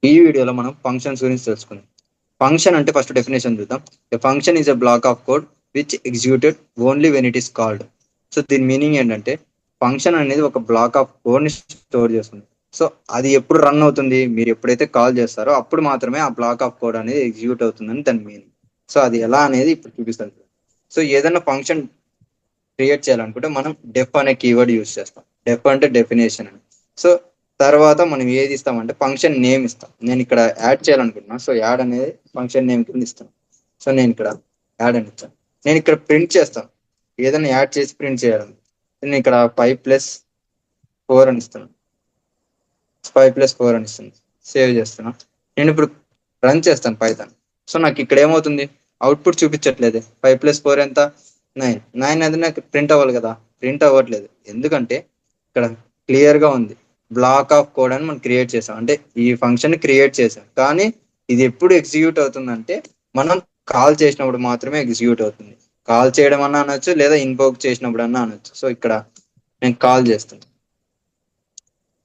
ఈ వీడియోలో మనం ఫంక్షన్స్ గురించి తెలుసుకుందాం. ఫంక్షన్ అంటే ఫస్ట్ డెఫినేషన్ చూద్దాం. ఎ function is a black of code which executed only when it is called. So దీని మీనింగ్ ఏంటంటే ఫంక్షన్ అనేది ఒక బ్లాక్ ఆఫ్ కోడ్ ని స్టోర్ చేస్తుంది. సో అది ఎప్పుడు రన్ అవుతుంది, మీరు ఎప్పుడైతే కాల్ చేస్తారో అప్పుడు మాత్రమే ఆ బ్లాక్ ఆఫ్ కోడ్ అనేది ఎగ్జిక్యూట్ అవుతుందని దాని మీనింగ్. సో అది ఎలా అనేది ఇప్పుడు చూపిస్తాను. సో ఏదైనా ఫంక్షన్ క్రియేట్ చేయాలనుకుంటే మనం డెఫ్ అనే కీవర్డ్ యూజ్ చేస్తాం. డెఫ్ అంటే డెఫినేషన్ అని. సో తర్వాత మనం ఏది ఇస్తామంటే ఫంక్షన్ నేమ్ ఇస్తాం. నేను ఇక్కడ యాడ్ చేయాలనుకుంటున్నా, సో యాడ్ అనేది ఫంక్షన్ నేమ్ కింద ఇస్తాను. సో నేను ఇక్కడ యాడ్ అని ఇస్తాను. నేను ఇక్కడ ప్రింట్ చేస్తాను, ఏదైనా యాడ్ చేసి ప్రింట్ చేయాలని. నేను ఇక్కడ 5+4 అని ఇస్తాను. 5+4 అని ఇస్తుంది, సేవ్ చేస్తున్నా. నేను ఇప్పుడు రన్ చేస్తాను పైథాన్. సో నాకు ఇక్కడ ఏమవుతుంది, అవుట్పుట్ చూపించట్లేదు. 5+4 ఎంత, 9 అది నాకు ప్రింట్ అవ్వాలి కదా, ప్రింట్ అవ్వట్లేదు. ఎందుకంటే ఇక్కడ క్లియర్ గా ఉంది బ్లాక్ ఆఫ్ కోడ్ అని మనం క్రియేట్ చేసాం. అంటే ఈ ఫంక్షన్ క్రియేట్ చేసాం, కానీ ఇది ఎప్పుడు ఎగ్జిక్యూట్ అవుతుందంటే మనం కాల్ చేసినప్పుడు మాత్రమే ఎగ్జిక్యూట్ అవుతుంది. కాల్ చేయడం అన్నా అనొచ్చు, లేదా ఇన్వోక్ చేసినప్పుడు అన్నా అనొచ్చు. సో ఇక్కడ నేను కాల్ చేస్తాను.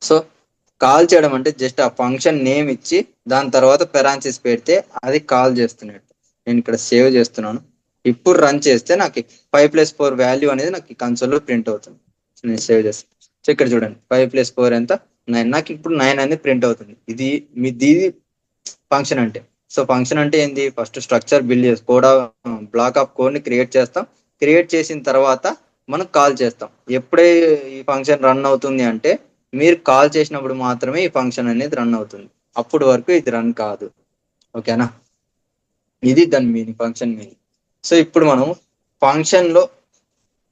సో కాల్ చేయడం అంటే జస్ట్ ఆ ఫంక్షన్ నేమ్ ఇచ్చి దాని తర్వాత పెరాన్సిస్ పెడితే అది కాల్ చేస్తున్నట్టు. నేను ఇక్కడ సేవ్ చేస్తున్నాను. ఇప్పుడు రన్ చేస్తే నాకు 5+4 వాల్యూ అనేది నాకు కన్సోల్లో ప్రింట్ అవుతుంది. నేను సేవ్ చేస్తాను. సో ఇక్కడ చూడండి 5+4 ఎంత, 9. నాకు ఇప్పుడు 9 అనేది ప్రింట్ అవుతుంది. ఇది ఫంక్షన్ అంటే. సో ఫంక్షన్ అంటే ఏంది, ఫస్ట్ స్ట్రక్చర్ బిల్డ్ చేసి కోడ్ బ్లాక్ ఆఫ్ కోడ్ ని క్రియేట్ చేస్తాం. క్రియేట్ చేసిన తర్వాత మనం కాల్ చేస్తాం. ఎప్పుడే ఈ ఫంక్షన్ రన్ అవుతుంది అంటే మీరు కాల్ చేసినప్పుడు మాత్రమే ఈ ఫంక్షన్ అనేది రన్ అవుతుంది. అప్పుడు వరకు ఇది రన్ కాదు. ఓకేనా, ఇది దాని మీనింగ్, ఫంక్షన్ మీనింగ్. సో ఇప్పుడు మనం ఫంక్షన్ లో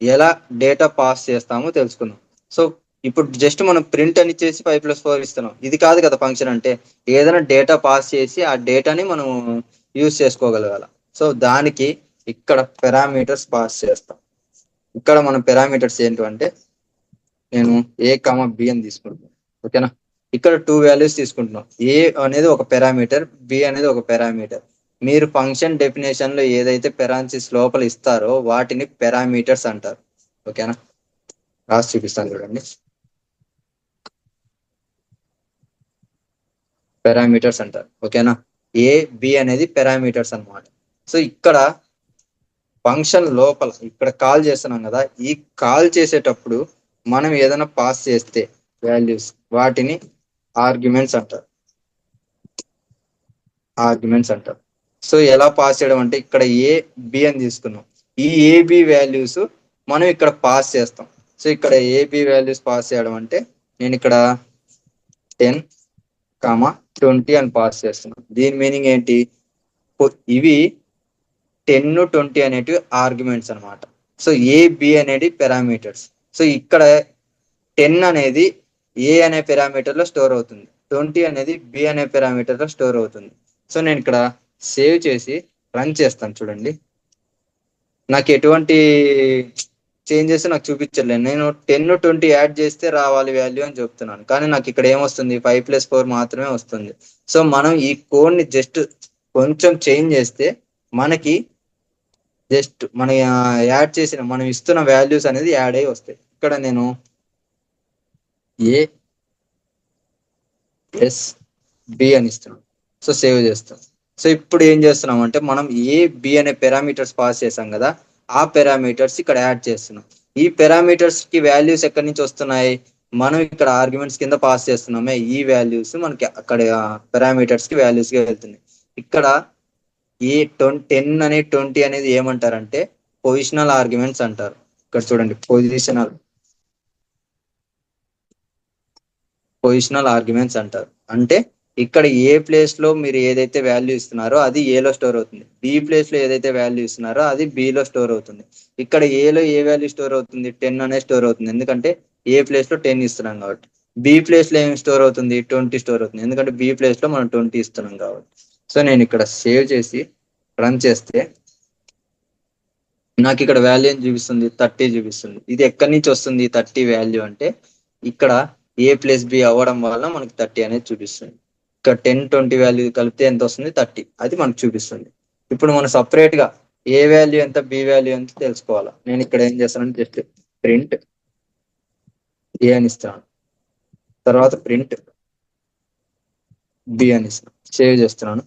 ఎలా డేటా పాస్ చేస్తామో తెలుసుకుందాం. సో ఇప్పుడు జస్ట్ మనం ప్రింట్ అని చేసి 5+4 ఇస్తున్నాం, ఇది కాదు కదా ఫంక్షన్ అంటే. ఏదైనా డేటా పాస్ చేసి ఆ డేటాని మనం యూజ్ చేసుకోగలగాల. సో దానికి ఇక్కడ పారామీటర్స్ పాస్ చేస్తాం. ఇక్కడ మనం పారామీటర్స్ ఏంటంటే నేను A, B అని తీసుకుంటున్నాను. ఓకేనా, ఇక్కడ 2 వాల్యూస్ తీసుకుంటున్నాం. ఏ అనేది ఒక పారామీటర్, బి అనేది ఒక పారామీటర్. మీరు ఫంక్షన్ డెఫినేషన్ లో ఏదైతే పెరాన్సిస్ లోపల ఇస్తారో వాటిని పారామీటర్స్ అంటారు. ఓకేనా, రాసి చూపిస్తాను చూడండి. పారామీటర్స్ అంటారు. ఓకేనా, A, B అనేది పారామీటర్స్ అన్నమాట. సో ఇక్కడ ఫంక్షన్ లోపల ఇక్కడ కాల్ చేస్తున్నాం కదా, ఈ కాల్ చేసేటప్పుడు మనం ఏదైనా పాస్ చేస్తే వాల్యూస్, వాటిని ఆర్గ్యుమెంట్స్ అంటారు. ఆర్గ్యుమెంట్స్ అంటారు. సో ఎలా పాస్ చేయడం అంటే ఇక్కడ A, B అని తీసుకున్నాం. ఈ AB వాల్యూస్ మనం ఇక్కడ పాస్ చేస్తాం. సో ఇక్కడ AB వాల్యూస్ పాస్ చేయడం అంటే నేను ఇక్కడ 10, 20 అని పాస్ చేస్తున్నాను. దీని మీనింగ్ ఏంటి, ఇవి 10, 20 అనేటివి ఆర్గ్యుమెంట్స్ అనమాట. సో A, B అనేది పారామీటర్స్. సో ఇక్కడ 10 అనేది A అనే పారామీటర్ లో స్టోర్ అవుతుంది, 20 అనేది B అనే పారామీటర్ లో స్టోర్ అవుతుంది. సో నేను ఇక్కడ సేవ్ చేసి రన్ చేస్తాను చూడండి. నాకు ఎటువంటి చేంజెస్ నాకు చూపించలేదు. నేను 10, 20 యాడ్ చేస్తే రావాలి వాల్యూ అని చెప్తున్నాను, కానీ నాకు ఇక్కడ ఏమొస్తుంది, 5+4 మాత్రమే వస్తుంది. సో మనం ఈ కోడ్ ని జస్ట్ కొంచెం చేంజ్ చేస్తే మనకి జస్ట్ మన యాడ్ చేసిన మనం ఇస్తున్న వాల్యూస్ అనేది యాడ్ అయ్యి వస్తాయి. ఇక్కడ నేను A+B అని ఇస్తున్నాను. సో సేవ్ చేస్తాను. సో ఇప్పుడు ఏం చేస్తున్నాం అంటే మనం A, B అనే పారామీటర్స్ పాస్ చేసాం కదా, ఆ పారామీటర్స్ ఇక్కడ యాడ్ చేస్తున్నాం. ఈ పారామీటర్స్ కి వాల్యూస్ ఎక్కడి నుంచి వస్తున్నాయి, మనం ఇక్కడ ఆర్గ్యుమెంట్స్ కింద పాస్ చేస్తున్నామే, ఈ వాల్యూస్ మనకి అక్కడ పారామీటర్స్ కి వాల్యూస్ గా వెళ్తున్నాయి. ఇక్కడ ఈ 10 అనే 20 అనేది ఏమంటారంటే పొజిషనల్ ఆర్గ్యుమెంట్స్ అంటారు. ఇక్కడ చూడండి, పొజిషనల్ ఆర్గ్యుమెంట్స్ అంటారు. అంటే ఇక్కడ ఏ ప్లేస్ లో మీరు ఏదైతే వాల్యూ ఇస్తున్నారో అది ఏలో స్టోర్ అవుతుంది, బి ప్లేస్ లో ఏదైతే వాల్యూ ఇస్తున్నారో అది బిలో స్టోర్ అవుతుంది. ఇక్కడ ఏలో ఏ వాల్యూ స్టోర్ అవుతుంది, 10 అనేది స్టోర్ అవుతుంది, ఎందుకంటే ఏ ప్లేస్ లో 10 ఇస్తున్నాం కాబట్టి. బి ప్లేస్ లో ఏం స్టోర్ అవుతుంది, 20 స్టోర్ అవుతుంది, ఎందుకంటే బి ప్లేస్ లో మనం 20 ఇస్తున్నాం కాబట్టి. సో నేను ఇక్కడ సేవ్ చేసి రన్ చేస్తే నాకు ఇక్కడ వాల్యూ ఏం చూపిస్తుంది, 30 చూపిస్తుంది. ఇది ఎక్కడి నుంచి వస్తుంది 30 వాల్యూ అంటే ఇక్కడ A+B అవ్వడం వల్ల మనకి 30 అనేది చూపిస్తుంది. ఇక్కడ 10, 20 వాల్యూ కలిపితే ఎంత వస్తుంది, 30, అది మనకు చూపిస్తుంది. ఇప్పుడు మనం సపరేట్ గా ఏ వాల్యూ ఎంత, బి వాల్యూ ఎంత తెలుసుకోవాలా. నేను ఇక్కడ ఏం చేస్తానంటే జస్ట్ ప్రింట్ A అని ఇస్తాను, తర్వాత ప్రింట్ బి అని ఇస్తున్నాను, సేవ్ చేస్తున్నాను.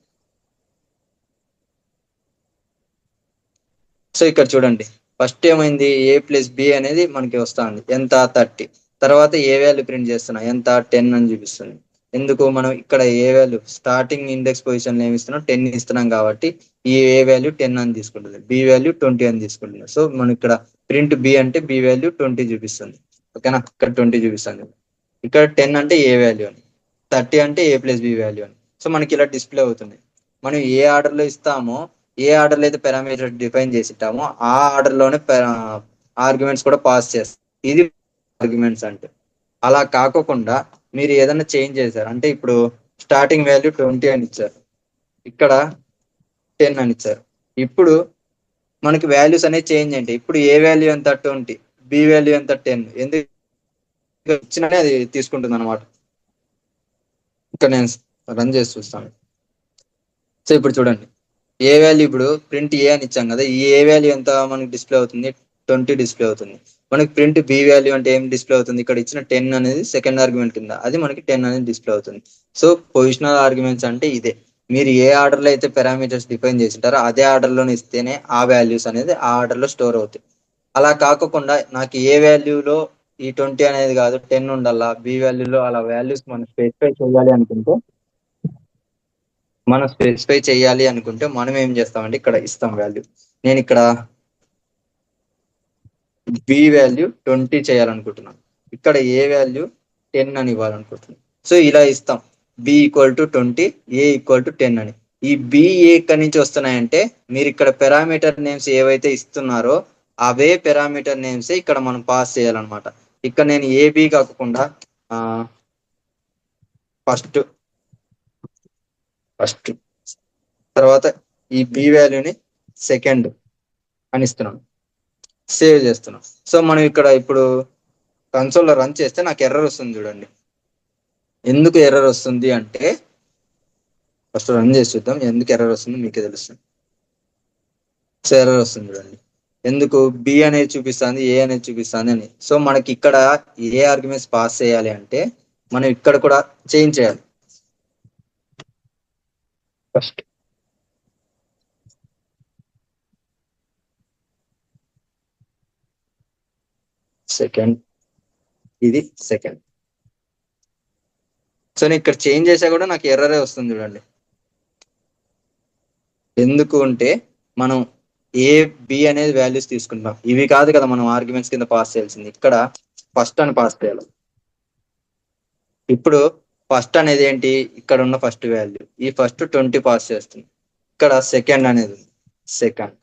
సో ఇక్కడ చూడండి, ఫస్ట్ ఏమైంది, ఏ ప్లస్ బి అనేది మనకి వస్తుంది ఎంత 30. తర్వాత ఏ వాల్యూ ప్రింట్ చేస్తున్నా ఎంత 10 అని చూపిస్తుంది. ఎందుకు మనం ఇక్కడ ఏ వాల్యూ స్టార్టింగ్ ఇండెక్స్ పొజిషన్ ఏమి ఇస్తున్నాం 10 ఇస్తున్నాం కాబట్టి ఈ ఏ వాల్యూ 10 అని తీసుకుంటుంది, బి వాల్యూ 20 అని తీసుకుంటుంది. సో మనం ఇక్కడ ప్రింట్ బి అంటే బి వాల్యూ 20 చూపిస్తుంది. ఓకేనా, ఇక్కడ 20 చూపిస్తుంది. ఇక్కడ 10 అంటే ఏ వాల్యూ అని, 30 అంటే ఏ ప్లస్ బి వాల్యూ అని. సో మనకి ఇలా డిస్ప్లే అవుతుంది. మనం ఏ ఆర్డర్ లో ఇస్తామో, ఏ ఆర్డర్ లో అయితే పారామీటర్ డిఫైన్ చేసి ఇస్తామో ఆ ఆర్డర్ లోనే ఆర్గ్యుమెంట్స్ కూడా పాస్ చేస్తాం. ఇది ఆర్గ్యుమెంట్స్ అంటే. అలా కాకోకుండా మీరు ఏదైనా చేంజ్ చేశారు అంటే, ఇప్పుడు స్టార్టింగ్ వాల్యూ 20 అని ఇచ్చారు, ఇక్కడ 10 అని ఇచ్చారు. ఇప్పుడు మనకి వాల్యూస్ అనేవి చేంజ్ అంటే, ఇప్పుడు ఏ వాల్యూ ఎంత 20, బి వాల్యూ ఎంత 10, ఎందుకు ఇచ్చిననే అది తీసుకుంటుంది అనమాట. ఇక్కడ నేను రన్ చేసి చూస్తాను. సో ఇప్పుడు చూడండి, ఏ వాల్యూ ఇప్పుడు ప్రింట్ ఏ అని ఇచ్చాం కదా, ఈ ఏ వాల్యూ ఎంత మనకి డిస్ప్లే అవుతుంది, 20 డిస్ప్లే అవుతుంది. మనకి ప్రింట్ బి వాల్యూ అంటే ఏం డిస్ప్లే అవుతుంది, ఇక్కడ ఇచ్చిన 10 అనేది సెకండ్ ఆర్గ్యుమెంట్ కింద, అది మనకి 10 అనేది డిస్ప్లే అవుతుంది. సో పొజిషనల్ ఆర్గ్యుమెంట్స్ అంటే ఇదే. మీరు ఏ ఆర్డర్ లో అయితే పారామీటర్స్ డిఫైన్ చేసింటారో అదే ఆర్డర్ లోనే ఇస్తేనే ఆ వాల్యూస్ అనేది ఆ ఆర్డర్ లో స్టోర్ అవుతాయి. అలా కాకుండా నాకు ఏ వాల్యూలో ఈ 20 అనేది కాదు 10 ఉండాలా, బి వాల్యూలో అలా వాల్యూస్ మనం స్పెసిఫై చేయాలి అనుకుంటే, మనం ఏం చేస్తామంటే ఇక్కడ ఇస్తాం వాల్యూ. నేను ఇక్కడ బి వాల్యూ 20 చేయాలనుకుంటున్నాను, ఇక్కడ ఏ వాల్యూ 10 అని ఇవ్వాలనుకుంటున్నాను. సో ఇలా ఇస్తాం, B equal to 20, A equal to 10 అని. ఈ బి ఏ ఎక్కడి నుంచి వస్తున్నాయంటే, మీరు ఇక్కడ పారామీటర్ నేమ్స్ ఏవైతే ఇస్తున్నారో అవే పారామీటర్ నేమ్స్ ఇక్కడ మనం పాస్ చేయాలన్నమాట. ఇక్కడ నేను ఏ బి కాకుండా ఫస్ట్ ఫస్ట్ తర్వాత ఈ బి వాల్యూని సెకండ్ అని ఇస్తున్నాను, సేవ్ చేస్తున్నాం. సో మనం ఇక్కడ ఇప్పుడు కన్సోల్ లో రన్ చేస్తే నాకు ఎర్రర్ వస్తుంది చూడండి. ఎందుకు ఎర్రర్ వస్తుంది అంటే, ఫస్ట్ రన్ చేసి చూద్దాం ఎందుకు ఎర్రర్ వస్తుంది, మీకే తెలుస్తుంది. సో ఎర్రర్ వస్తుంది చూడండి, ఎందుకు బి అనేది చూపిస్తుంది, ఏ అనేది చూపిస్తుంది అని. సో మనకి ఇక్కడ ఏ ఆర్గ్యుమెంట్స్ పాస్ చేయాలి అంటే మనం ఇక్కడ కూడా చేంజ్ చేయాలి. ఫస్ట్ సెకండ్, ఇది సెకండ్. సో నేను ఇక్కడ చేంజ్ చేసా కూడా నాకు ఎర్రరే వస్తుంది చూడండి. ఎందుకు అంటే మనం ఏ బి అనేది వాల్యూస్ తీసుకుంటాం, ఇవి కాదు కదా మనం ఆర్గ్యుమెంట్స్ కింద పాస్ చేయాల్సింది, ఇక్కడ ఫస్ట్ అని పాస్ చేయాలి. ఇప్పుడు ఫస్ట్ అనేది ఏంటి, ఇక్కడ ఉన్న ఫస్ట్ వాల్యూ, ఈ ఫస్ట్ 20 పాస్ చేస్తుంది. ఇక్కడ సెకండ్ అనేది సెకండ్,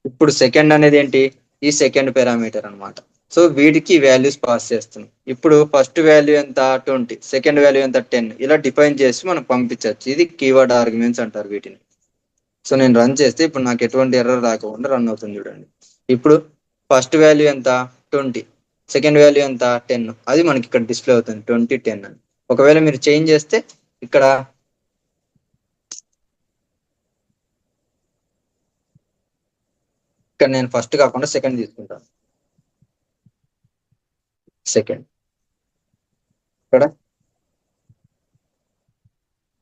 ఇప్పుడు సెకండ్ అనేది ఏంటి, ఈ సెకండ్ పారామీటర్ అన్నమాట. సో వీటికి వాల్యూస్ పాస్ చేస్తుంది. ఇప్పుడు ఫస్ట్ వాల్యూ ఎంత 20, సెకండ్ వాల్యూ ఎంత 10, ఇలా డిఫైన్ చేసి మనం పంపించవచ్చు. ఇది కీవర్డ్ ఆర్గ్యుమెంట్స్ అంటారు వీటిని. సో నేను రన్ చేస్తే ఇప్పుడు నాకు ఎటువంటి ఎర్రర్ రాకుండా రన్ అవుతుంది చూడండి. ఇప్పుడు ఫస్ట్ వాల్యూ ఎంత 20, సెకండ్ వాల్యూ ఎంత 10, అది మనకి ఇక్కడ డిస్ప్లే అవుతుంది 20, 10 అని. ఒకవేళ మీరు చేంజ్ చేస్తే ఇక్కడ నేను ఫస్ట్ కాకుండా సెకండ్ తీసుకుంటాను, సెకండ్ ఇక్కడ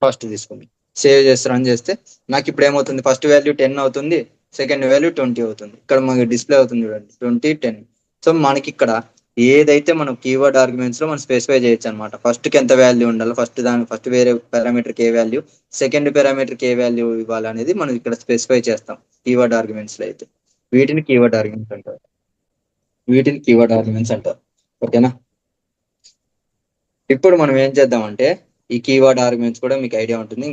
ఫస్ట్ తీసుకుంది, సేవ్ చేసి రన్ చేస్తే నాకు ఇప్పుడు ఏమవుతుంది, ఫస్ట్ వాల్యూ 10 అవుతుంది, సెకండ్ వాల్యూ 20 అవుతుంది. ఇక్కడ మనకి డిస్ప్లే అవుతుంది చూడండి 20, 10. సో మనకి ఇక్కడ ఏదైతే మనం కీవర్డ్ ఆర్గ్యుమెంట్స్ లో మనం స్పెసిఫై చేయొచ్చు అనమాట. ఫస్ట్ కి ఎంత వాల్యూ ఉండాలి, ఫస్ట్ వేరే పారామీటర్ కి ఏ వాల్యూ, సెకండ్ పారామీటర్ కి ఏ వాల్యూ ఇవ్వాలి అనేది మనం ఇక్కడ స్పెసిఫై చేస్తాం కీవర్డ్ ఆర్గ్యుమెంట్స్ లో అయితే. వీటిని కీవర్డ్ ఆర్గ్యుమెంట్స్ అంటారు, వీటిని కీవర్డ్ ఆర్గ్యుమెంట్స్ అంటారు. ఓకేనా, ఇప్పుడు మనం ఏం చేద్దామంటే ఈ కీవర్డ్ ఆర్గ్యుమెంట్స్ కూడా మీకు ఐడియా ఉంటుంది,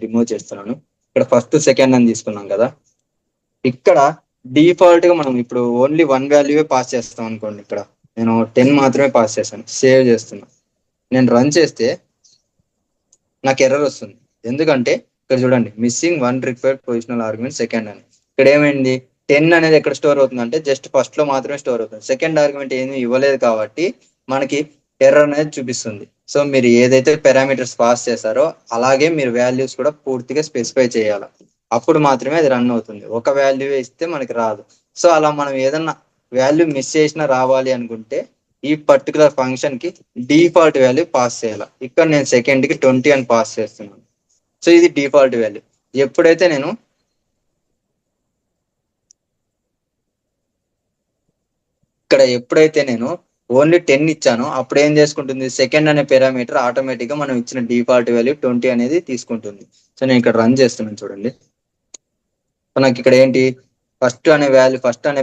రిమూవ్ చేస్తున్నాను. ఇక్కడ ఫస్ట్ సెకండ్ అని తీసుకున్నాం కదా, ఇక్కడ డిఫాల్ట్ గా మనం ఇప్పుడు ఓన్లీ వన్ వాల్యూ పాస్ చేస్తాం అనుకోండి. ఇక్కడ నేను 10 మాత్రమే పాస్ చేశాను, సేవ్ చేస్తున్నా. నేను రన్ చేస్తే నాకు ఎర్రర్ వస్తుంది. ఎందుకంటే ఇక్కడ చూడండి, missing one required positional argument second అని. ఇక్కడ ఏమైంది, 10 అనేది ఎక్కడ స్టోర్ అవుతుంది అంటే జస్ట్ ఫస్ట్ లో మాత్రమే స్టోర్ అవుతుంది, సెకండ్ ఆర్గ్యుమెంట్ ఏమీ ఇవ్వలేదు కాబట్టి మనకి ఎర్రర్ అనేది చూపిస్తుంది. సో మీరు ఏదైతే పారామీటర్స్ పాస్ చేశారో అలాగే మీరు వాల్యూస్ కూడా పూర్తిగా స్పెసిఫై చేయాలి, అప్పుడు మాత్రమే అది రన్ అవుతుంది. ఒక వాల్యూ ఇస్తే మనకి రాదు. సో అలా మనం ఏదన్నా వాల్యూ మిస్ చేసినా రావాలి అనుకుంటే ఈ పర్టికులర్ ఫంక్షన్ కి డిఫాల్ట్ వాల్యూ పాస్ చేయాలి. ఇక్కడ నేను సెకండ్ కి 20 అని పాస్ చేస్తున్నాను. సో ఇది డిఫాల్ట్ వాల్యూ. ఎప్పుడైతే నేను ఓన్లీ 10 ఇచ్చానో అప్పుడు ఏం చేసుకుంటుంది, సెకండ్ అనే పారామీటర్ ఆటోమేటిక్ గా మనం ఇచ్చిన డిఫాల్ట్ వాల్యూ 20 అనేది తీసుకుంటుంది. సో నేను ఇక్కడ రన్ చేస్తున్నాను చూడండి. సో నాకు ఇక్కడ ఏంటి, ఫస్ట్ అనే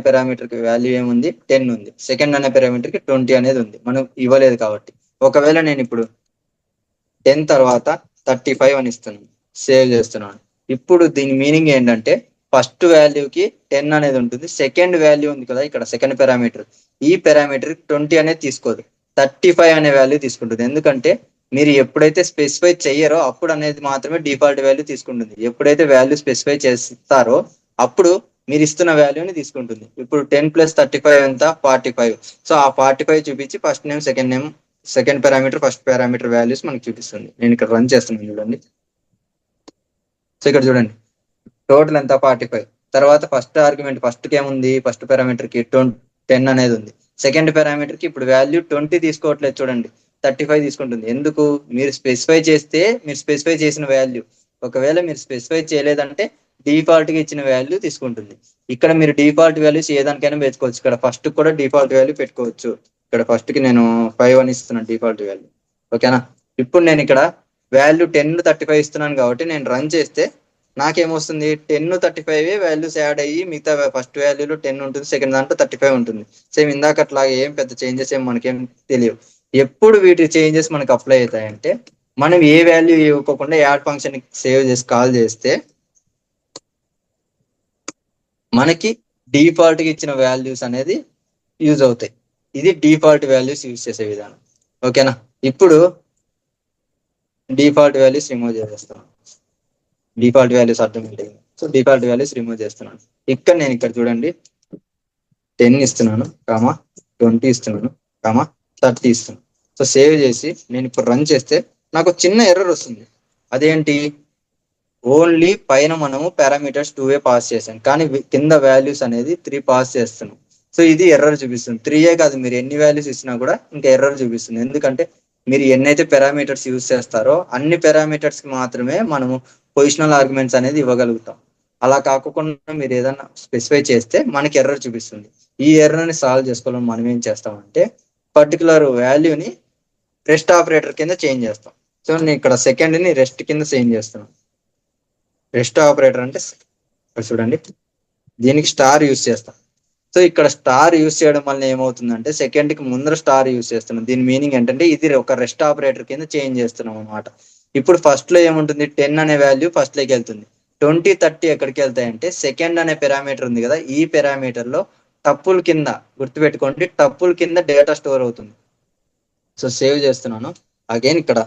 పారామీటర్ కి వాల్యూ ఏముంది, 10 ఉంది. సెకండ్ అనే పారామీటర్ కి 20 అనేది ఉంది, మనం ఇవ్వలేదు కాబట్టి. ఒకవేళ నేను ఇప్పుడు 10 తర్వాత 35 అని ఇస్తున్నాను, సేవ్ చేస్తున్నాను. ఇప్పుడు దీని మీనింగ్ ఏంటంటే ఫస్ట్ వాల్యూకి 10 అనేది ఉంటుంది, సెకండ్ వాల్యూ ఉంది కదా ఇక్కడ సెకండ్ పారామీటర్, ఈ పారామీటర్ 20 అనేది తీసుకోదు, 35 అనే వాల్యూ తీసుకుంటుంది. ఎందుకంటే మీరు ఎప్పుడైతే స్పెసిఫై చెయ్యరో అప్పుడు అనేది మాత్రమే డిఫాల్ట్ వాల్యూ తీసుకుంటుంది. ఎప్పుడైతే వాల్యూ స్పెసిఫై చేస్తారో అప్పుడు మీరు ఇస్తున్న వాల్యూని తీసుకుంటుంది. ఇప్పుడు 10 + 35 ఎంత, 45. సో ఆ 45 చూపించి first name second parameter first parameter values మనకి చూపిస్తుంది. నేను ఇక్కడ రన్ చేస్తున్నాను చూడండి. సో ఇక్కడ చూడండి టోటల్ ఎంత, 45. తర్వాత ఫస్ట్ ఆర్గ్యుమెంట్ ఫస్ట్ కి ఏముంది, ఫస్ట్ పారామీటర్ కి 10 అనేది ఉంది. సెకండ్ పారామీటర్ కి ఇప్పుడు వాల్యూ 20 తీసుకోవట్లేదు చూడండి, 35 తీసుకుంటుంది. ఎందుకు, మీరు స్పెసిఫై చేసిన వాల్యూ. ఒకవేళ మీరు స్పెసిఫై చేయలేదంటే డిఫాల్ట్ గా ఇచ్చిన వాల్యూ తీసుకుంటుంది. ఇక్కడ మీరు డిఫాల్ట్ వాల్యూస్ ఏదానికైనా పెట్టుకోవచ్చు. ఇక్కడ ఫస్ట్ కూడా డిఫాల్ట్ వాల్యూ పెట్టుకోవచ్చు. ఇక్కడ ఫస్ట్ కి నేను 5 అని ఇస్తున్నాను డిఫాల్ట్ వాల్యూ. ఓకేనా. ఇప్పుడు నేను ఇక్కడ వాల్యూ 10 35 ఇస్తున్నాను కాబట్టి నేను రన్ చేస్తే నాకేమొస్తుంది, 10 35 వాల్యూస్ యాడ్ అయ్యి మిగతా ఫస్ట్ వాల్యూలో 10 ఉంటుంది, సెకండ్ దాంట్లో 35 ఉంటుంది. సేమ్ ఇందాక అట్లా ఏం పెద్ద చేంజెస్ ఏం మనకేం తెలియవు. ఎప్పుడు వీటి చేంజెస్ మనకి అప్లై అవుతాయంటే మనం ఏ వాల్యూ ఇవ్వకుండా యాడ్ ఫంక్షన్ సేవ్ చేసి కాల్ చేస్తే మనకి డిఫాల్ట్ గా ఇచ్చిన వాల్యూస్ అనేది యూజ్ అవుతాయి. ఇది డిఫాల్ట్ వాల్యూస్ యూజ్ చేసే విధానం. ఓకేనా. ఇప్పుడు డిఫాల్ట్ వాల్యూస్ రిమూవ్ చేసేస్తాను. డిఫాల్ట్ వాల్యూస్ అర్థమైంది. సో డిఫాల్ట్ వాల్యూస్ రిమూవ్ చేస్తున్నాను. నేను ఇక్కడ చూడండి 10 ఇస్తున్నాను, 20 ఇస్తున్నాను, 30 ఇస్తున్నాను. సో సేవ్ చేసి నేను ఇప్పుడు రన్ చేస్తే నాకు చిన్న ఎర్రర్ వస్తుంది. అదేంటి, ఓన్లీ పైన మనము పారామీటర్స్ 2 పాస్ చేసాం, కానీ కింద వాల్యూస్ అనేది 3 పాస్ చేస్తున్నాం. సో ఇది ఎర్రర్ చూపిస్తుంది. 3 కాదు, మీరు ఎన్ని వాల్యూస్ ఇచ్చినా కూడా ఇంకా ఎర్రర్ చూపిస్తుంది. ఎందుకంటే మీరు ఎన్నైతే పారామీటర్స్ యూజ్ చేస్తారో అన్ని పారామీటర్స్ కి మాత్రమే మనము పొజిషనల్ ఆర్గ్యుమెంట్స్ అనేది ఇవ్వగలుగుతాం. అలా కాకుండా మీరు ఏదైనా స్పెసిఫై చేస్తే మనకి ఎర్రర్ చూపిస్తుంది. ఈ ఎర్రర్ ని సాల్వ్ చేసుకోవాలని మనం ఏం చేస్తామంటే పర్టికులర్ వాల్యూని రెస్ట్ ఆపరేటర్ కింద చేంజ్ చేస్తాం. సో నేను ఇక్కడ సెకండ్ ని రెస్ట్ కింద చేంజ్ చేస్తున్నాను. రెస్ట్ ఆపరేటర్ అంటే చూడండి, దీనికి స్టార్ యూజ్ చేస్తాం. సో ఇక్కడ స్టార్ యూజ్ చేయడం వల్ల ఏమవుతుందంటే సెకండ్ కి ముందర స్టార్ యూజ్ చేస్తున్నాం. దీని మీనింగ్ ఏంటంటే ఇది ఒక రెస్ట్ ఆపరేటర్ కింద చేంజ్ చేస్తున్నాం అనమాట. ఇప్పుడు ఫస్ట్ లో ఏముంటుంది, 10 అనే వాల్యూ ఫస్ట్ లోకి వెళ్తుంది. 20 30 ఎక్కడికి వెళ్తాయంటే సెకండ్ అనే పారామీటర్ ఉంది కదా, ఈ పారామీటర్ లో టప్పుల కింద, గుర్తుపెట్టుకోండి టప్పుల కింద డేటా స్టోర్ అవుతుంది. సో సేవ్ చేస్తున్నాను. అగైన్ ఇక్కడ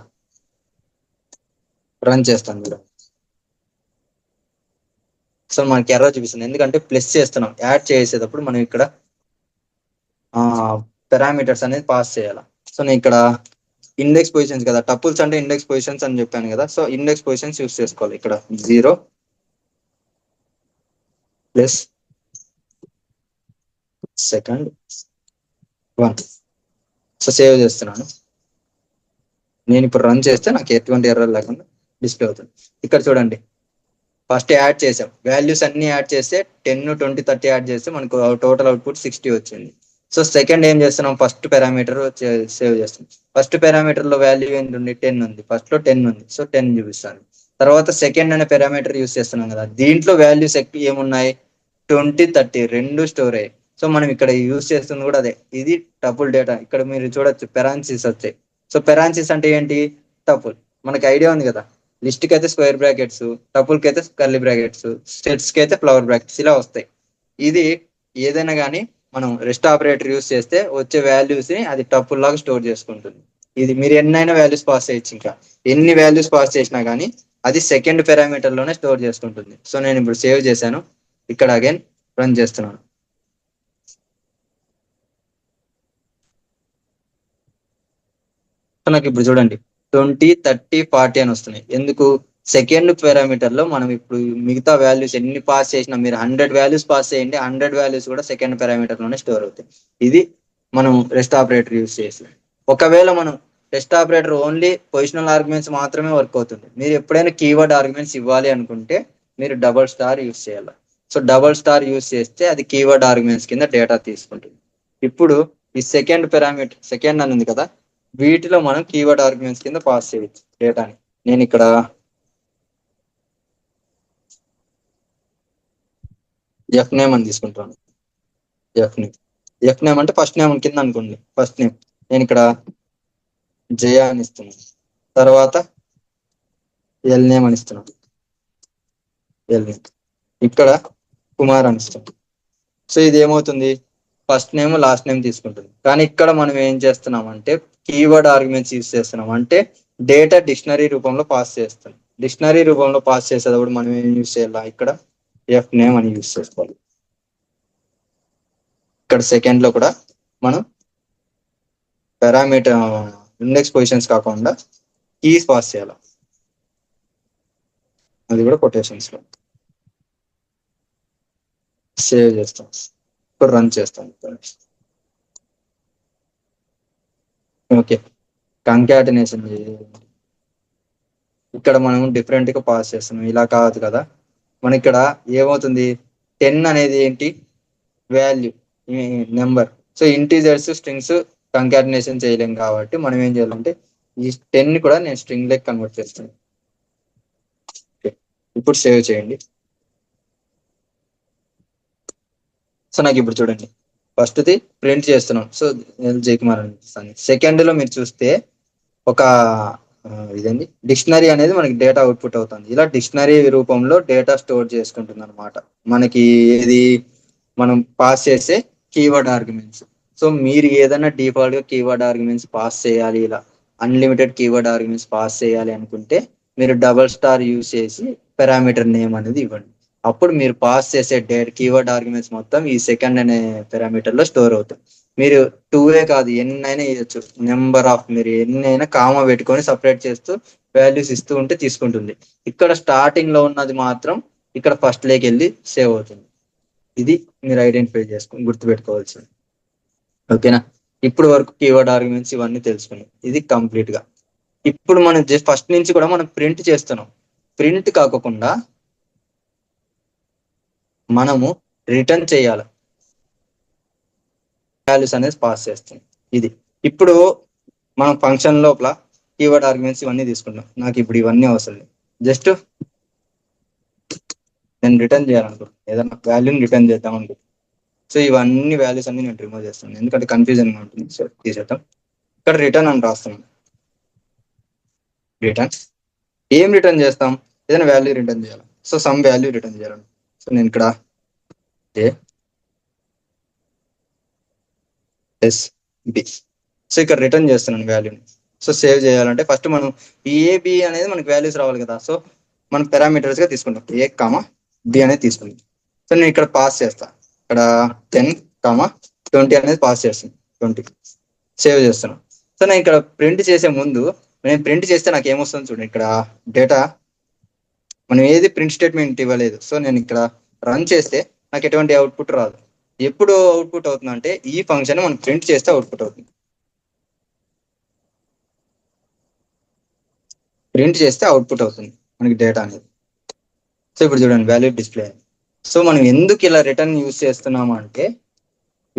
రన్ చేస్తాను మీరు. సో మనకి ఎర్రర్ చూపిస్తుంది, ఎందుకంటే ప్లస్ చేస్తున్నాం. యాడ్ చేసేటప్పుడు మనం ఇక్కడ పారామీటర్స్ అనేది పాస్ చేయాలి. సో నేను ఇక్కడ ఇండెక్స్ పొజిషన్స్ కదా, టపుల్స్ అంటే ఇండెక్స్ పొజిషన్స్ అని చెప్పాను కదా. సో ఇండెక్స్ పొజిషన్స్ యూస్ చేసుకోవాలి. ఇక్కడ 0 ప్లస్ సెకండ్ 1. సో సేవ్ చేస్తున్నాను. నేను ఇప్పుడు రన్ చేస్తే నాకు ఎటువంటి ఎర్రర్ లేకుండా డిస్ప్లే అవుతుంది. ఇక్కడ చూడండి ఫస్ట్ యాడ్ చేసాం, వాల్యూస్ అన్ని యాడ్ చేస్తే 10 20 30 యాడ్ చేస్తే మనకు టోటల్ అవుట్పుట్ 60 వచ్చింది. సో సెకండ్ ఏం చేస్తున్నాం, ఫస్ట్ పారామీటర్ సేవ్ చేస్తున్నాం. ఫస్ట్ పారామీటర్ లో వాల్యూ ఏంటి ఉంది, 10 ఉంది. ఫస్ట్ లో 10 ఉంది, సో 10 చూపిస్తాను. తర్వాత సెకండ్ అనే పారామీటర్ యూస్ చేస్తున్నాం కదా, దీంట్లో వాల్యూస్ ఏమున్నాయి, 20 30 రెండు స్టోర్ అయ్యాయి. సో మనం ఇక్కడ యూస్ చేస్తుంది కూడా అదే. ఇది టపుల్ డేటా. ఇక్కడ మీరు చూడొచ్చు పెరాన్సిస్ వచ్చాయి. సో పెరాన్సిస్ అంటే ఏంటి, టపుల్. మనకి ఐడియా ఉంది కదా, లిస్ట్ కి అయితే స్క్వేర్ బ్రాకెట్స్, టపుల్ కి అయితే కర్లీ బ్రాకెట్స్, సెట్స్ కి అయితే ఫ్లవర్ బ్రాకెట్స్ ఇలా వస్తాయి. ఇది ఏదైనా కానీ మనం రెస్ట్ ఆపరేటర్ యూస్ చేస్తే వచ్చే వాల్యూస్ ని అది టపుల్ లాగా స్టోర్ చేసుకుంటుంది. ఇది మీరు ఎన్నైనా వాల్యూస్ పాస్ చేయొచ్చు, ఇంకా ఎన్ని వాల్యూస్ పాస్ చేసినా కానీ అది సెకండ్ పారామీటర్ లోనే స్టోర్ చేసుకుంటుంది. సో నేను ఇప్పుడు సేవ్ చేశాను. ఇక్కడ అగైన్ రన్ చేస్తున్నాను. సో నాకు ఇప్పుడు చూడండి 20 30 40 అని వస్తున్నాయి. ఎందుకు, సెకండ్ పారామీటర్ లో మనం ఇప్పుడు మిగతా వాల్యూస్ ఎన్ని పాస్ చేసినా, మీరు 100 వాల్యూస్ పాస్ చేయండి, 100 వాల్యూస్ కూడా సెకండ్ పారామీటర్ లోనే స్టోర్ అవుతాయి. ఇది మనం రెస్ట్ ఆపరేటర్ యూస్ చేసి. ఒకవేళ మనం rest operator only positional arguments మాత్రమే వర్క్ అవుతుంది. మీరు ఎప్పుడైనా కీవర్డ్ ఆర్గ్యుమెంట్స్ ఇవ్వాలి అనుకుంటే మీరు డబల్ స్టార్ యూస్ చేయాలి. సో డబల్ స్టార్ యూస్ చేస్తే అది కీవర్డ్ ఆర్గ్యుమెంట్స్ కింద డేటా తీసుకుంటుంది. ఇప్పుడు ఈ సెకండ్ పారామీటర్ సెకండ్ అని ఉంది కదా, వీటిలో మనం కీవర్డ్ ఆర్గ్యుమెంట్స్ కింద పాస్ చేయొచ్చు డేటాని. నేను ఇక్కడ ఎఫ్ నేమ్ అని తీసుకుంటాను. ఎఫ్ నేమ్ అంటే ఫస్ట్ నేమ్ కింద అనుకోండి, ఫస్ట్ నేమ్. నేను ఇక్కడ జయ అని ఇస్తున్నాను. తర్వాత ఎల్ నేమ్ అని ఇస్తున్నాను. ఎల్ నేమ్ ఇక్కడ కుమార్ అని ఇస్తున్నాను. సో ఇది ఏమవుతుంది, ఫస్ట్ నేమ్ లాస్ట్ నేమ్ తీసుకుంటుంది. కానీ ఇక్కడ మనం ఏం చేస్తున్నాం అంటే కీవర్డ్ ఆర్గ్యుమెంట్స్ యూస్ చేస్తున్నాం. అంటే డేటా డిక్షనరీ రూపంలో పాస్ చేస్తాం. డిక్షనరీ రూపంలో పాస్ చేసేటప్పుడు మనం ఏం యూస్ చేయాలి, ఇక్కడ ఎఫ్ నేమ్ అని యూస్ చేసుకోవాలి. ఇక్కడ సెకండ్ లో కూడా మనం పారామీటర్ ఇండెక్స్ పొజిషన్స్ కాకుండా కీస్ పాస్ చేయాలి. అది కూడా కొటేషన్స్ లో సేవ్ చేస్తాం. ఇప్పుడు రన్ చేస్తాం. ఓకే, కంకాటినేషన్ ఇక్కడ మనం డిఫరెంట్ గా పాస్ చేస్తున్నాం, ఇలా కాదు కదా. మన ఇక్కడ ఏమవుతుంది, 10 అనేది ఏంటి value number. So integers strings concatenation చేయలేం కాబట్టి మనం ఏం చేయాలంటే ఈ 10 ని కూడా నేను స్ట్రింగ్ లెక్క కన్వర్ట్ చేస్తాను. ఇప్పుడు సేవ్ చేయండి. సో నాకు ఇప్పుడు చూడండి, ఫస్ట్ది ప్రింట్ చేస్తున్నాం. సో జై కుమార్ అని. సెకండ్ లో మీరు చూస్తే ఒక ఇదండి డిక్షనరీ అనేది మనకి డేటా అవుట్పుట్ అవుతుంది. ఇలా డిక్షనరీ రూపంలో డేటా స్టోర్ చేసుకుంటుంది అనమాట మనకి. ఏది మనం పాస్ చేసే కీవర్డ్ ఆర్గ్యుమెంట్స్. సో మీరు ఏదైనా డిఫాల్ట్ గా కీవర్డ్ ఆర్గ్యుమెంట్స్ పాస్ చేయాలి, ఇలా అన్లిమిటెడ్ కీవర్డ్ ఆర్గ్యుమెంట్స్ పాస్ చేయాలి అనుకుంటే మీరు డబల్ స్టార్ యూస్ చేసి పారామీటర్ నేమ్ అనేది ఇవ్వండి. అప్పుడు మీరు పాస్ చేసే కీవర్డ్ ఆర్గ్యుమెంట్స్ మొత్తం ఈ సెకండ్ అనే పారామీటర్ లో స్టోర్ అవుతాయి. మీరు 2 కాదు ఎన్నైనా ఇవ్వచ్చు, నెంబర్ ఆఫ్ మీరు ఎన్నైనా కామా పెట్టుకొని సపరేట్ చేస్తూ వాల్యూస్ ఇస్తూ ఉంటే తీసుకుంటుంది. ఇక్కడ స్టార్టింగ్ లో ఉన్నది మాత్రం ఇక్కడ ఫస్ట్ లేకి వెళ్ళి సేవ్ అవుతుంది. ఇది మీరు ఐడెంటిఫై చేసుకొని గుర్తుపెట్టుకోవాల్సింది. ఓకేనా, ఇప్పుడు వరకు కీవర్డ్ ఆర్గ్యుమెంట్స్ ఇవన్నీ తెలుసుకున్నాం. ఇది కంప్లీట్ గా. ఇప్పుడు మనం ఫస్ట్ నుంచి కూడా మనం ప్రింట్ చేస్తున్నాం. ప్రింట్ కాకుండా మనము రిటర్న్ చేయాలి, వాల్యూస్ అనేది పాస్ చేస్తాం. ఇది ఇప్పుడు మనం ఫంక్షన్ లోపల కీవర్డ్ ఆర్గ్యుమెంట్స్ ఇవన్నీ తీసుకుంటాం. నాకు ఇప్పుడు ఇవన్నీ అవసరం లేదు, జస్ట్ నేను రిటర్న్ చేయాలనుకుంటున్నాను, ఏదైనా వాల్యూని రిటర్న్ చేద్దాం అనుకుంటున్నాను. సో ఇవన్నీ వాల్యూస్ అన్ని నేను రిమూవ్ చేస్తాను, ఎందుకంటే కన్ఫ్యూజన్ గా ఉంటుంది. సో తీసేద్దాం. ఇక్కడ రిటర్న్ అని రాస్తున్నాను. రిటర్న్ ఏం రిటర్న్ చేస్తాం, ఏదైనా వాల్యూ రిటర్న్ చేయాలి. సో సమ్ వాల్యూ రిటర్న్ చేయాలి. సో నేను ఇక్కడ ఎస్ బి. సో ఇక్కడ రిటర్న్ చేస్తున్నాను వాల్యూని. సో సేవ్ చేయాలంటే ఫస్ట్ మనం ఏబి అనేది మనకి వాల్యూస్ రావాలి కదా. సో మనం పారామీటర్స్ గా తీసుకుంటాం, ఏ కామా బి అనేది తీసుకుంటాం. సో నేను ఇక్కడ పాస్ చేస్తా, ఇక్కడ 10, 20 అనేది పాస్ చేస్తాను. 20 సేవ్ చేస్తున్నాను. సో నేను ఇక్కడ ప్రింట్ చేసే ముందు నేను ప్రింట్ చేస్తే నాకు ఏమొస్తుంది చూడండి, ఇక్కడ డేటా మనం ఏది ప్రింట్ స్టేట్మెంట్ ఇవ్వలేదు. సో నేను ఇక్కడ రన్ చేస్తే నాకు ఎటువంటి అవుట్పుట్ రాదు. ఎప్పుడు అవుట్పుట్ అవుతుంది అంటే ఈ ఫంక్షన్ మనం ప్రింట్ చేస్తే అవుట్పుట్ అవుతుంది. ప్రింట్ చేస్తే అవుట్పుట్ అవుతుంది మనకి డేటా అనేది. సో ఇప్పుడు చూడండి వాల్యూ డిస్ప్లే అయింది. సో మనం ఎందుకు ఇలా రిటర్న్ యూస్ చేస్తున్నాము అంటే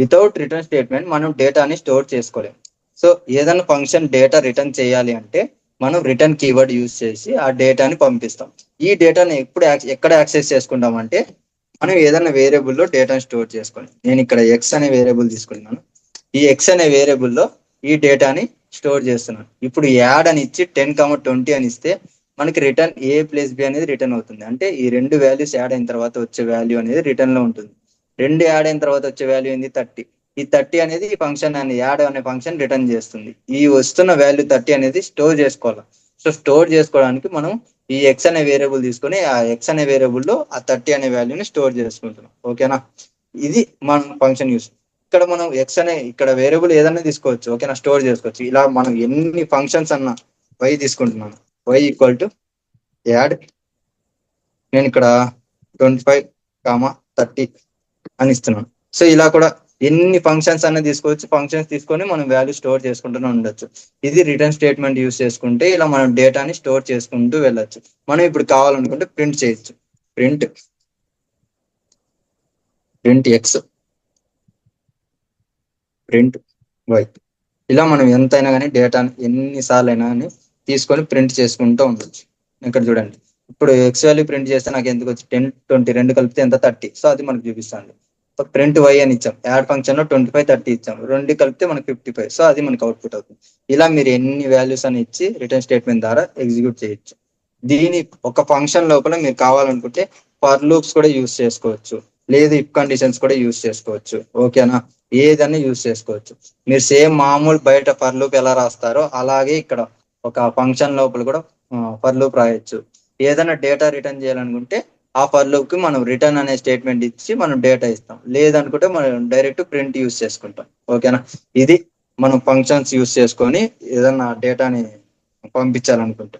వితౌట్ రిటర్న్ స్టేట్మెంట్ మనం డేటాని స్టోర్ చేసుకోలేం. సో ఏదైనా ఫంక్షన్ డేటా రిటర్న్ చేయాలి అంటే మనం రిటర్న్ కీవర్డ్ యూస్ చేసి ఆ డేటాని పంపిస్తాం. ఈ డేటాని ఎక్కడ యాక్సెస్ చేసుకుంటాం అంటే మనం ఏదైనా వేరియబుల్లో డేటాని స్టోర్ చేసుకోవాలి. నేను ఇక్కడ ఎక్స్ అనే వేరియబుల్ తీసుకున్నాను. ఈ ఎక్స్ అనే వేరియబుల్లో ఈ డేటాని స్టోర్ చేస్తున్నాను. ఇప్పుడు యాడ్ అని ఇచ్చి 10, 20 అని ఇస్తే మనకి రిటర్న్ ఏ ప్లస్ బి అనేది రిటర్న్ అవుతుంది. అంటే ఈ రెండు వాల్యూస్ యాడ్ అయిన తర్వాత వచ్చే వాల్యూ అనేది రిటర్న్ లో ఉంటుంది. రెండు యాడ్ అయిన తర్వాత వచ్చే వాల్యూ ఏంది 30. ఈ 30 అనేది ఈ ఫంక్షన్ అని యాడ్ అనే ఫంక్షన్ రిటర్న్ చేస్తుంది. ఈ వస్తున్న వాల్యూ 30 అనేది స్టోర్ చేసుకోవాలి. సో స్టోర్ చేసుకోవడానికి మనం ఈ ఎక్స్ అనే వేరియబుల్ తీసుకొని ఆ ఎక్స్ అనే వేరియబుల్ లో ఆ 30 అనే వాల్యూని స్టోర్ చేసుకుంటున్నాం. ఓకేనా, ఇది మనం ఫంక్షన్ యూస్. ఇక్కడ మనం ఎక్స్ అనే ఇక్కడ వేరియబుల్ ఏదైనా తీసుకోవచ్చు. ఓకేనా, స్టోర్ చేసుకోవచ్చు. ఇలా మనం ఎన్ని ఫంక్షన్స్ అన్నా వై తీసుకుంటున్నాను. వై ఈక్వల్ టు యాడ్, నేను ఇక్కడ 25, 30 అని ఇస్తున్నాను. సో ఇలా కూడా ఎన్ని ఫంక్షన్స్ అనేది తీసుకోవచ్చు, ఫంక్షన్స్ తీసుకొని మనం వాల్యూ స్టోర్ చేసుకుంటూనే ఉండొచ్చు. ఇది రిటర్న్ స్టేట్మెంట్ యూస్ చేసుకుంటే ఇలా మనం డేటాని స్టోర్ చేసుకుంటూ వెళ్ళొచ్చు. మనం ఇప్పుడు కావాలనుకుంటే ప్రింట్ చేయొచ్చు. Print print X, print Y, ఇలా మనం ఎంతైనా కానీ డేటాని ఎన్నిసార్లు అయినా కానీ తీసుకొని ప్రింట్ చేసుకుంటూ ఉండొచ్చు. ఇక్కడ చూడండి, ఇప్పుడు ఎక్స్ వాల్యూ ప్రింట్ చేస్తే నాకు ఎందుకు వచ్చి 10, 20 రెండు కలిపితే ఎంత 30. సో అది మనకు చూపిస్తాను. ప్రింట్ వై అని ఇచ్చాం, యాడ్ ఫంక్షన్ లో 25, 30 ఇచ్చాం, రెండు కలిపితే మనకు 55. సో అది మనకు అవుట్పుట్ అవుతుంది. ఇలా మీరు ఎన్ని వాల్యూస్ అని ఇచ్చి రిటర్న్ స్టేట్మెంట్ ద్వారా ఎగ్జిక్యూట్ చేయొచ్చు. దీని ఒక ఫంక్షన్ లోపల మీరు కావాలనుకుంటే ఫర్ లూప్స్ కూడా యూస్ చేసుకోవచ్చు, లేదు ఇఫ్ కండిషన్స్ కూడా యూస్ చేసుకోవచ్చు. ఓకేనా, ఏదైనా యూస్ చేసుకోవచ్చు. మీరు సేమ్ మామూలు బయట ఫర్ లూప్ ఎలా రాస్తారో అలాగే ఇక్కడ ఒక ఫంక్షన్ లోపల కూడా ఫర్ లూప్ రాయొచ్చు. ఏదైనా డేటా రిటర్న్ చేయాలనుకుంటే ఆ ఫర్ లూప్ కి మనం రిటర్న్ అనే స్టేట్మెంట్ ఇచ్చి మనం డేటా ఇస్తాం, లేదనుకుంటే మనం డైరెక్ట్ ప్రింట్ యూస్ చేసుకుంటాం. ఓకేనా, ఇది మనం ఫంక్షన్స్ యూస్ చేసుకొని ఏదైనా డేటాని పంపించాలనుకుంటే.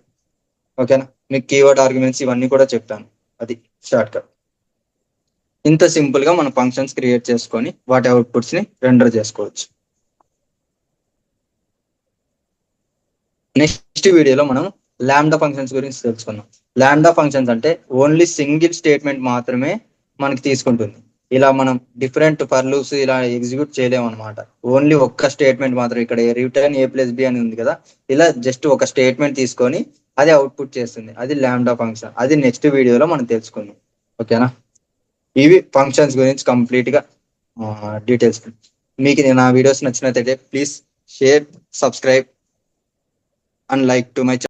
ఓకేనా, మీకు కీవర్డ్ ఆర్గ్యుమెంట్స్ ఇవన్నీ కూడా చెప్పాను. అది షార్ట్ కట్. ఇంత సింపుల్ గా మనం ఫంక్షన్స్ క్రియేట్ చేసుకొని వాటి అవుట్పుట్స్ ని రెండర్ చేసుకోవచ్చు. నెక్స్ట్ వీడియోలో మనం లాంబ్డా ఫంక్షన్స్ గురించి తెలుసుకుందాం. లాంబ్డా ఫంక్షన్స్ అంటే ఓన్లీ సింగిల్ స్టేట్మెంట్ మాత్రమే మనకి తీసుకుంటుంది. ఇలా మనం డిఫరెంట్ ఫర్ లూప్స్ ఇలా ఎగ్జిక్యూట్ చేయలేము అనమాట. ఓన్లీ ఒక్క స్టేట్మెంట్ మాత్రం, ఇక్కడ రిటర్న్ a+b అని ఉంది కదా, ఇలా జస్ట్ ఒక స్టేట్మెంట్ తీసుకొని అది అవుట్పుట్ చేస్తుంది. అది లాంబ్డా ఫంక్షన్. అది నెక్స్ట్ వీడియోలో మనం తెలుసుకుందాం. ఓకేనా, ఇవి ఫంక్షన్స్ గురించి కంప్లీట్ గా డీటెయిల్స్. మీకు నా వీడియోస్ నచ్చినట్లయితే please share, subscribe and like to my channel.